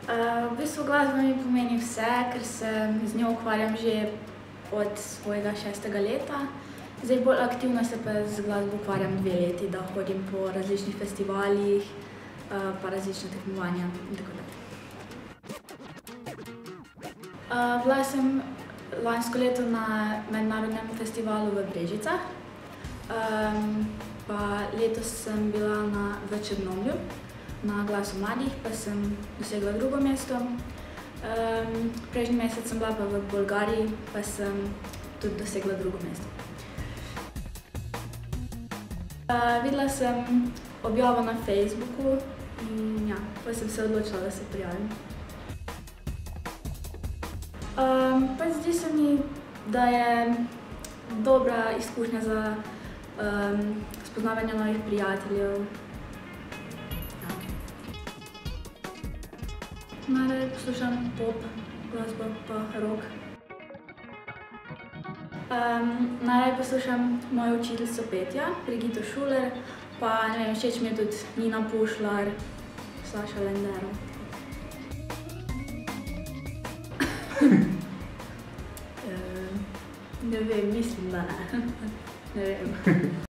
V bistvu glasba mi pomeni vse, ker se z njo ukvarjam že od svojega 6. leta. Zdaj bolj aktivno se pa z glasbo ukvarjam 2 leti, da hodim po različnih festivalih, pa različna tekmovanja in tako dalje. Bila sem lansko leto na mednarodnem festivalu v Brežicah, pa letos sem bila v Črnomlju na Glasu mladih, pa sem dosegla 2. mesto. Prejšnji mesec sem bila pa v Bolgariji, pa sem tudi dosegla 2. mesto. Videla sem objavo na Facebooku in ja, pa sem se odločila, da se prijavim. Pač zdi se mi, da je dobra izkušnja za spoznavanje novih prijateljev. Najraje poslušam pop glasbo pa rock. Najraje poslušam mojo učiteljico petja, Brigito Šuler, pa ne vem, všeč mi je tudi Nina Pušlar, Saša Lendero. Ne vem, mislim, da ne. Ne vem.